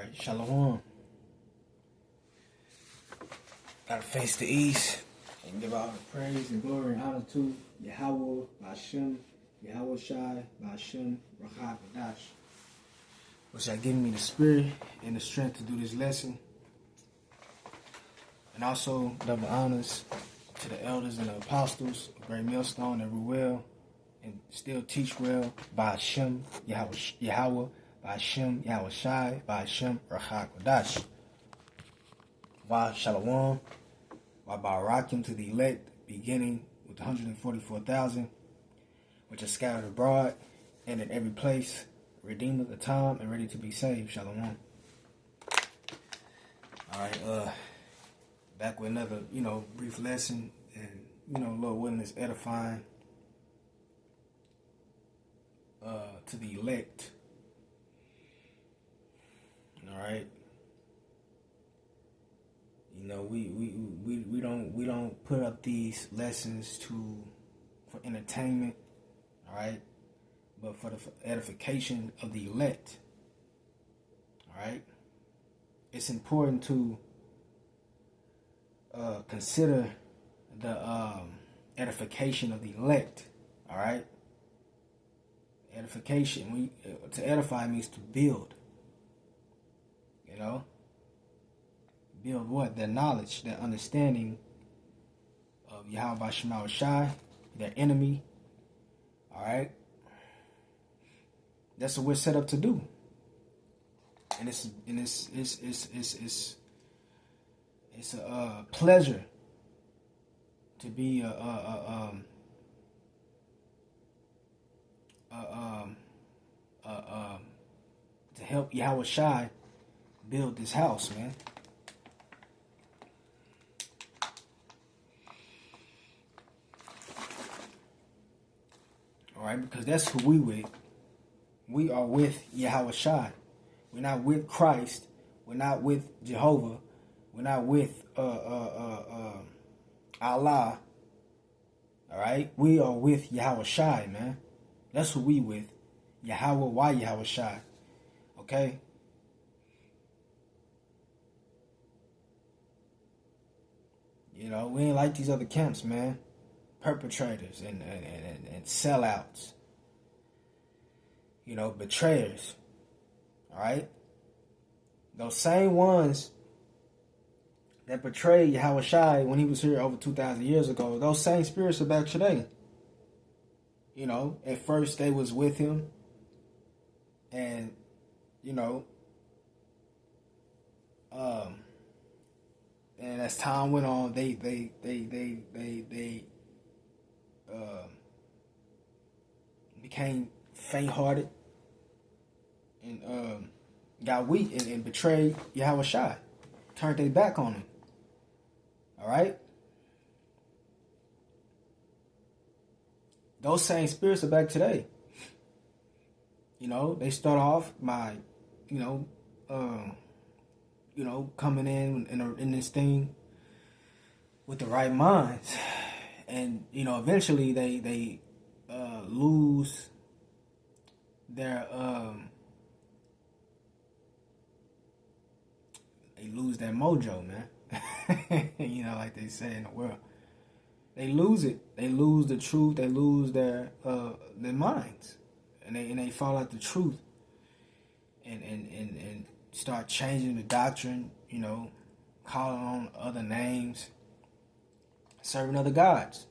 Alright, Shalom. Gotta face the east and give all the praise and glory and honor to Yahweh, Ba'ashem, Yahweh Shai, Ba'ashem, Rachah Kadash. Which has given me the spirit and the strength to do this lesson. And also double honors to the elders and the apostles of Great Millstone that rule well and still teach well. Ba'ashem, Yahweh, Ba'ashem, Yahweh Shai, Ba'ashem, Rachah Kadash. Wa Shalom, Wa Barakim to the elect, beginning with 144,000, which are scattered abroad and in every place, redeemed at the time and ready to be saved. Shalom. Alright, back with another, brief lesson and, Lord willing, is edifying to the elect. Alright. We don't put up these lessons for entertainment, all right, but for the edification of the elect. All right, it's important to consider the edification of the elect. All right, edification. To edify means to build. Build what? Their knowledge, their understanding of Yahweh Shema Shai, their enemy. Alright? That's what we're set up to do. And it's a pleasure to be to help Yahweh Shai build this house, man. All right, because that's who we with. We are with Yahweh Shai. We're not with Christ. We're not with Jehovah. We're not with Allah. All right, we are with Yahweh Shai, man. That's who we with. Yahweh, why Yahweh Shai? Okay. We ain't like these other camps, man. Perpetrators and sellouts. Betrayers. Alright? Those same ones that betrayed Yahweh Shai when he was here over 2,000 years ago, those same spirits are back today. At first they was with him. And, and as time went on, they became faint-hearted and got weak and betrayed Yahweh Shai, turned their back on him. All right, those same spirits are back today. They start off by, coming in this thing with the right minds, and eventually they lose their mojo, man. Like they say in the world, they lose it. They lose the truth. They lose their minds, and they fall out the truth, and start changing the doctrine, calling on other names, serving other gods,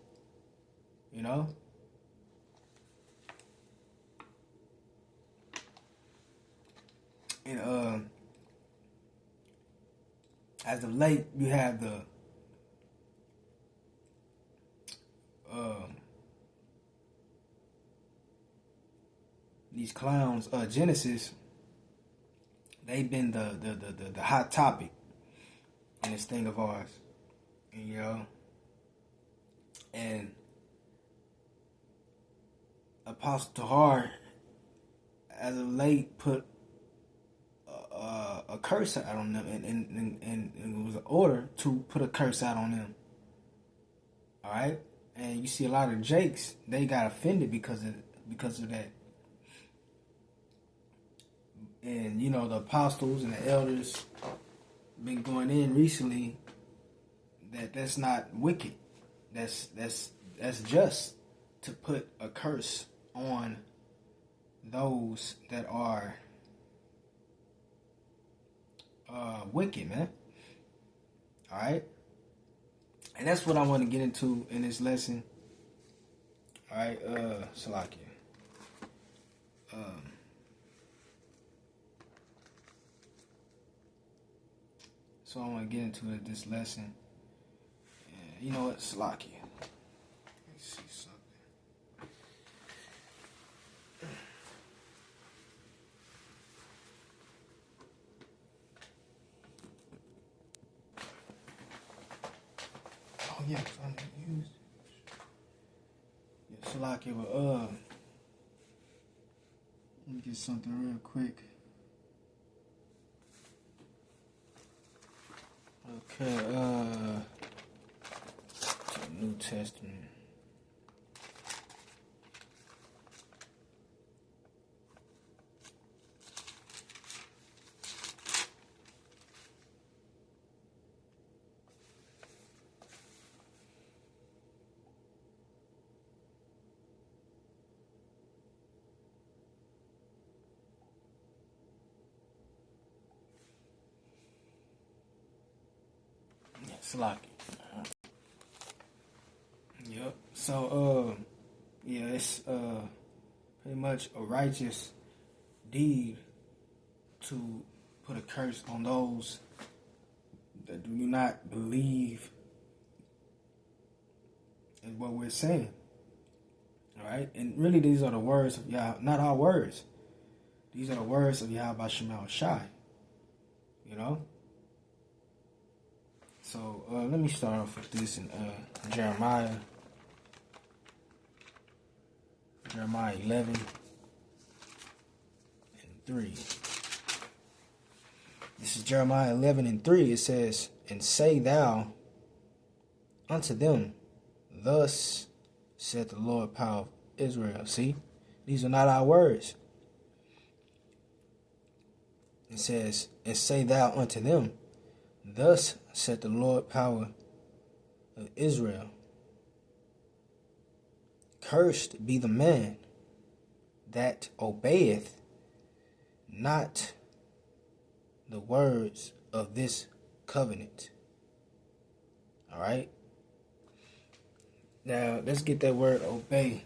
And as of late, you have these clowns, Genesis. They've been the hot topic in this thing of ours, and Apostle Tahar, as of late, put a curse out on them, and it was an order to put a curse out on them. All right, and you see a lot of Jakes, they got offended because of that. And you know, the apostles and the elders been going in recently that's not wicked. That's just to put a curse on those that are wicked, man. All right, and that's what I want to get into in this lesson. All right, Salakia. So I want to get into this lesson. And you know what, Salakia. Let me see something. Oh yeah, I need to use. Yeah, Salakia, but let me get something real quick. Okay, New Testament. Yeah, Salaki. Yep. So, yeah, it's pretty much a righteous deed to put a curse on those that do not believe in what we're saying. All right, and really, these are the words of Yah, not our words. These are the words of Yahweh Shemel Shai. You know. So let me start off with this in Jeremiah 11 and 3. This is Jeremiah 11 and 3. It says, "And say thou unto them, Thus saith the Lord power of Israel." See, these are not our words. It says, "And say thou unto them, Thus saith the Lord power of Israel. Cursed be the man that obeyeth not the words of this covenant." All right. Now let's get that word obey.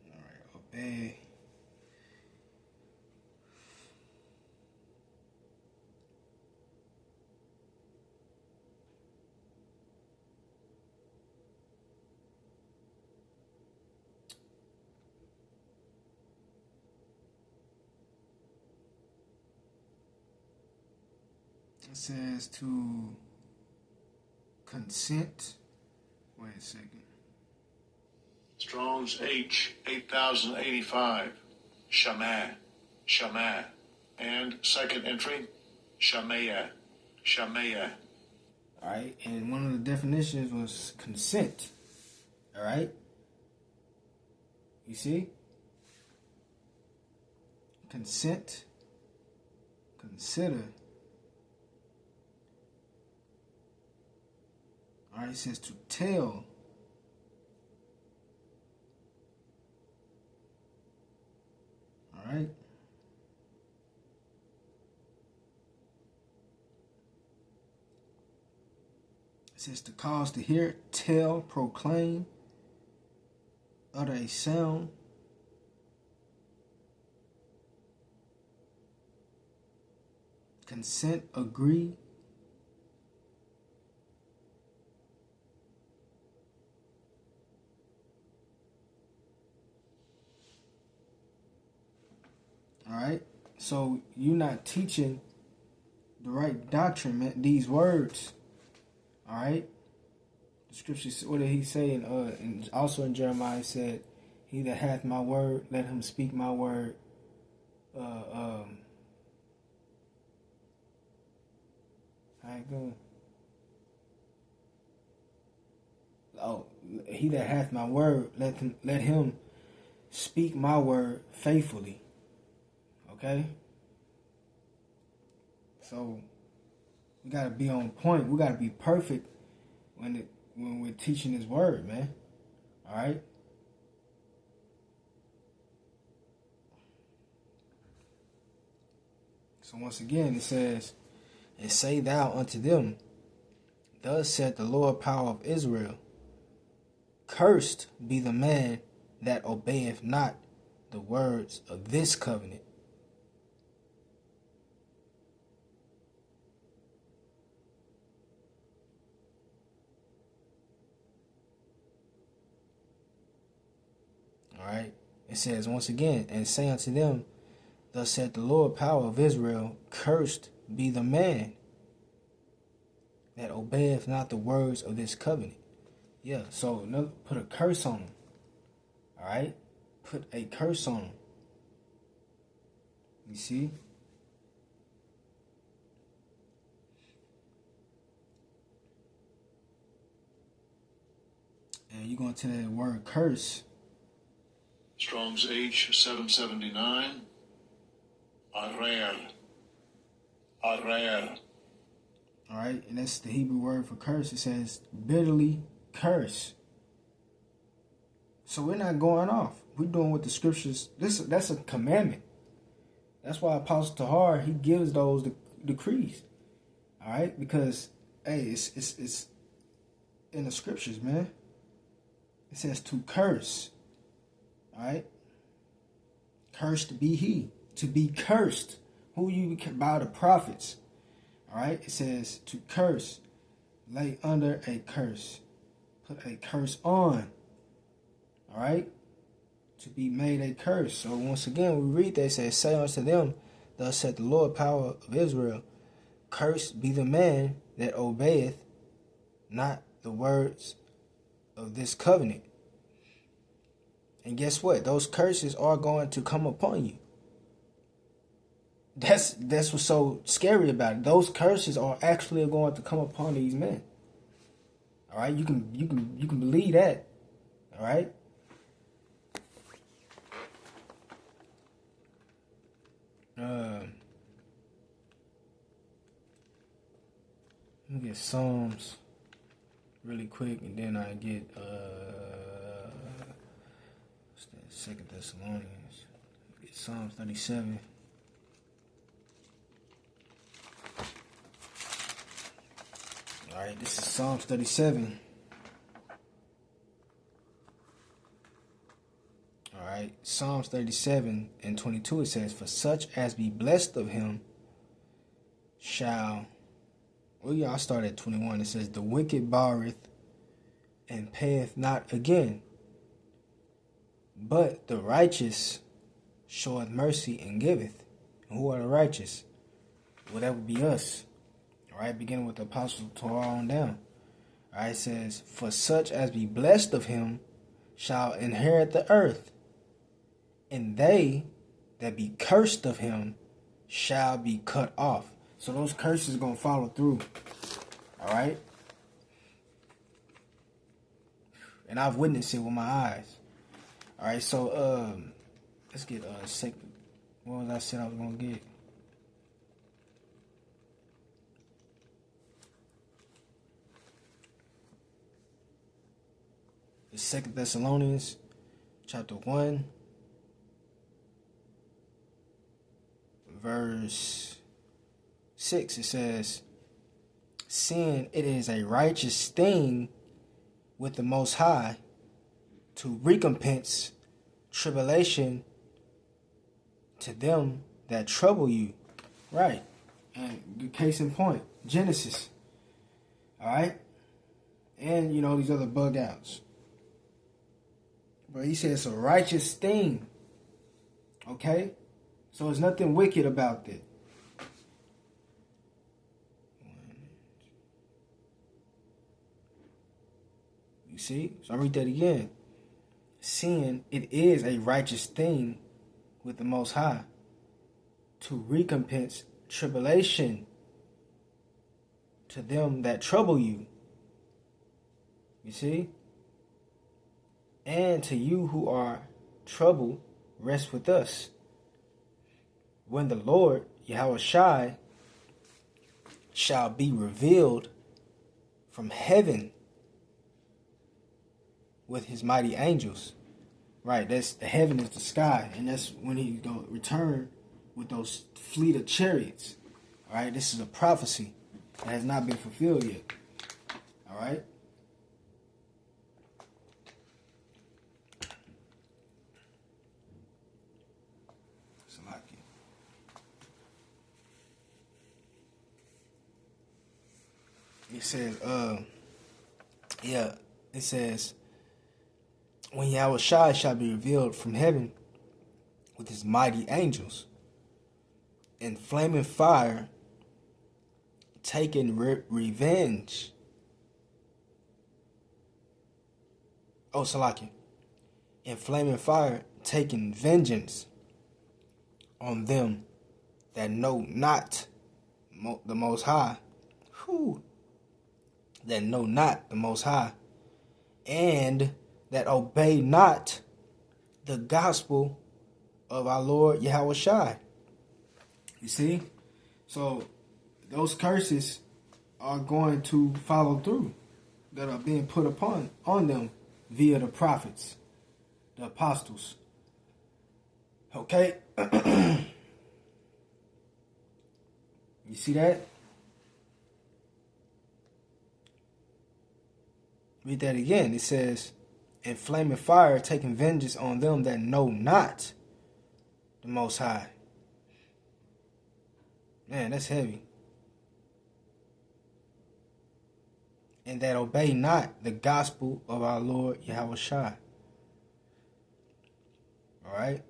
All right, obey. It says to consent. Wait a second. Strong's H 8085. Shamah. Shamah. And second entry, Shamaya. Shamaya. All right, and one of the definitions was consent. All right. You see? Consent. Consider. All right, it says to tell. All right. It says to cause to hear, tell, proclaim, utter a sound. Consent, agree. All right. So you're not teaching the right doctrine, man. These words. All right. Scriptures, what did he say? And also in Jeremiah, he said, "He that hath my word, let him speak my word." How it go? Oh, he that hath my word, let him speak my word faithfully. Okay? So we gotta be on point. We gotta be perfect when we're teaching his word, man. Alright? So once again it says, "And say thou unto them, Thus saith the Lord power of Israel, Cursed be the man that obeyeth not the words of this covenant." Alright? It says once again, "And say unto them, Thus saith the Lord power of Israel, Cursed be the man that obeyeth not the words of this covenant." Yeah, so put a curse on them. Alright? Put a curse on them. You see? And you're going to that word curse. Strong's H779. Arer. Arer. Alright, and that's the Hebrew word for curse. It says bitterly curse. So we're not going off. We're doing what the scriptures. That's a commandment. That's why Apostle Tahar, he gives those decrees. Alright, because hey, it's in the scriptures, man. It says to curse. Alright? Cursed be he. To be cursed. Who you by the prophets. Alright? It says to curse. Lay under a curse. Put a curse on. Alright? To be made a curse. So once again, we read that, it says, "Say unto them, Thus saith the Lord power of Israel, Cursed be the man that obeyeth not the words of this covenant." And guess what? Those curses are going to come upon you. That's what's so scary about it. Those curses are actually going to come upon these men. All right, you can believe that. All right. Let me get Psalms really quick, and then I get what's that? 2 Thessalonians. Get Psalms 37. All right, this is Psalms 37. All right, Psalms 37 and 22, it says, "For such as be blessed of him shall..." Well, yeah, I start at 21. It says, "The wicked borroweth and payeth not again, but the righteous showeth mercy and giveth." And who are the righteous? Well, that would be us. All right, beginning with the Apostle Torah on down. All right, it says, "For such as be blessed of him shall inherit the earth, and they that be cursed of him shall be cut off." So those curses are going to follow through. All right? And I've witnessed it with my eyes. All right, so let's get second. What was I said I was going to get? The 2 Thessalonians chapter 1 verse 6, it says, "Seeing it is a righteous thing with the Most High to recompense tribulation to them that trouble you." Right. And the case in point, Genesis. All right? And, these other bug outs. But he said it's a righteous thing. Okay? So there's nothing wicked about that. You see? So I read that again. Seeing it is a righteous thing with the Most High to recompense tribulation to them that trouble you. You see? And to you who are troubled, rest with us. When the Lord, Yahweh Shai, shall be revealed from heaven with his mighty angels. Right, that's the heaven is the sky, and that's when he's going to return with those fleet of chariots. All right, this is a prophecy that has not been fulfilled yet. All right. It says, it says, when Yahweh Shai shall be revealed from heaven with his mighty angels in flaming fire, taking revenge. Oh, Salakia. In flaming fire, taking vengeance on them that know not the Most High. Whew. That know not the Most High, and that obey not the gospel of our Lord Yahweh Shai. You see? So those curses are going to follow through, that are being put on them via the prophets, the apostles. Okay? You see that? Read that again. It says, in flaming fire, taking vengeance on them that know not the Most High. Man, that's heavy. And that obey not the gospel of our Lord Yahweh Shai. Alright?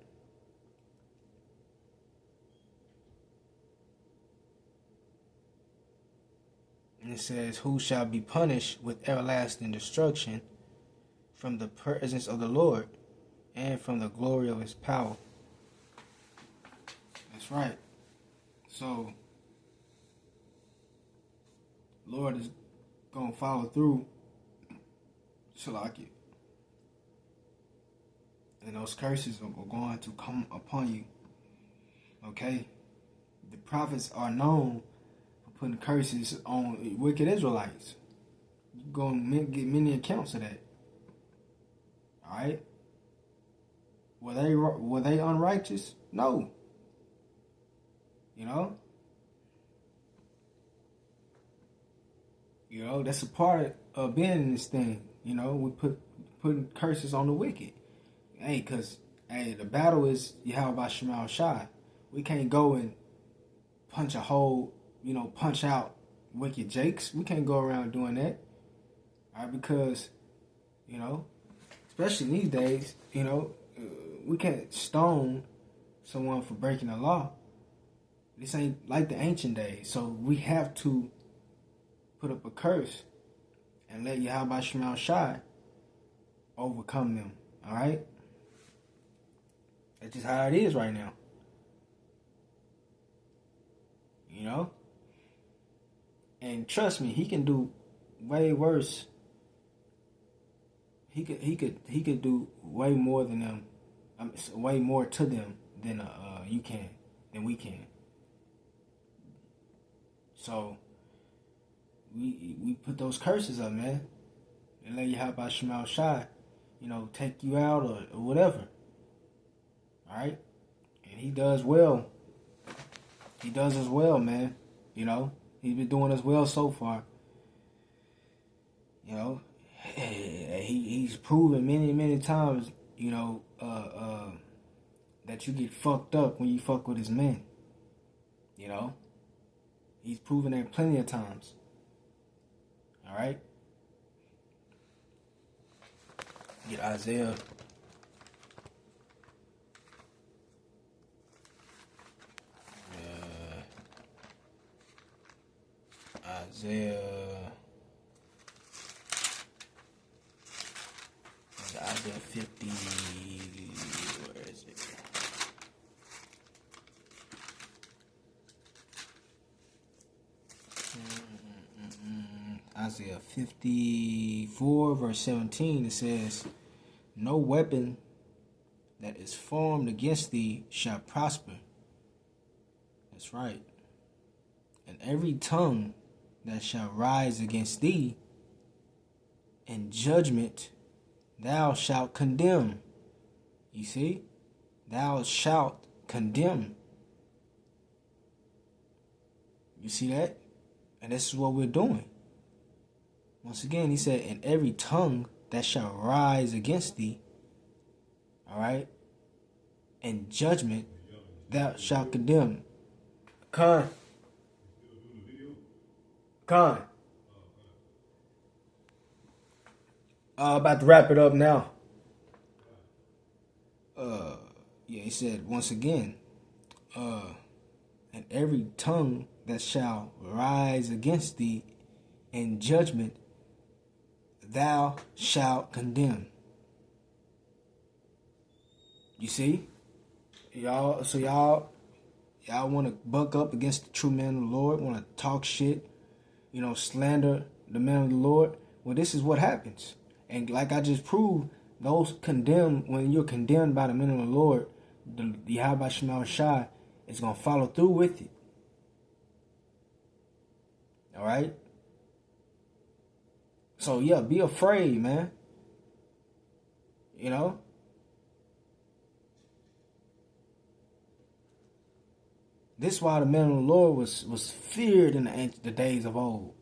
And it says, who shall be punished with everlasting destruction from the presence of the Lord and from the glory of his power. That's right. So, Lord is going to follow through, Shalaki. And those curses are going to come upon you. Okay? The prophets are known for putting curses on wicked Israelites. You're going to get many accounts of that. Alright? Were they unrighteous? No. You know? You know, that's a part of being in this thing. You know, we putting curses on the wicked. Hey, the battle is Yahweh Shemal Shai. We can't go and punch out wicked jakes. We can't go around doing that. Alright, because, you know, especially these days, you know, we can't stone someone for breaking the law. This ain't like the ancient days. So we have to put up a curse and let Yahweh Shemal Shai overcome them. Alright? That's just how it is right now. You know? And trust me, he can do way worse. He could do way more than them. Way more to them than we can. So we put those curses up, man, and let Yahweh Shemal Shai, you know, take you out or whatever. All right, and he does well. He does as well, man. You know, he's been doing as well so far. You know, he's proven many times, you know, that you get fucked up when you fuck with his men. You know, he's proven that plenty of times. All right, get Isaiah. Isaiah Isaiah 50. Where is it? Isaiah 54, verse 17. It says, "No weapon that is formed against thee shall prosper." That's right. "And every tongue that shall rise against thee in judgment thou shalt condemn." You see? Thou shalt condemn. You see that? And this is what we're doing. Once again, he said, "And every tongue that shall rise against thee," all right, "in judgment thou shalt condemn." Con. About to wrap it up now. Yeah, he said once again, "And every tongue that shall rise against thee in judgment thou shalt condemn." You see? Y'all want to buck up against the true man of the Lord, want to talk shit, slander the man of the Lord. Well, this is what happens. And like I just proved, when you're condemned by the men of the Lord, the Yahweh Shema Shai is going to follow through with it. All right? So, yeah, be afraid, man. This is why the man of the Lord was feared in the days of old.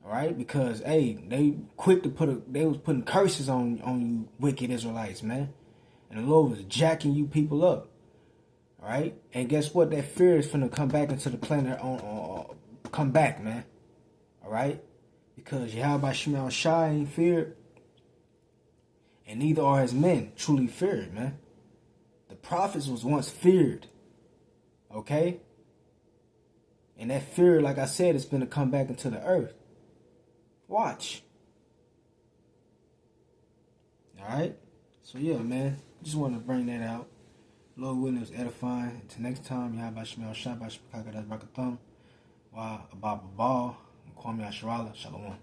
All right? Because, hey, they was putting curses on you wicked Israelites, man. And the Lord was jacking you people up. All right? And guess what? That fear is finna come back into the planet. Come back, man. All right? Because Yahweh Shema Shai ain't feared. And neither are his men truly feared, man. The prophets was once feared. Okay? And that fear, like I said, is finna come back into the earth. Watch. All right? So, yeah, man. Just wanted to bring that out. Lord willing, it was edifying. Until next time, Yahweh Shema Shai, Bashmakakadas Brakatham, Wa Ababa Ball, Kwame Asharala, Shalom.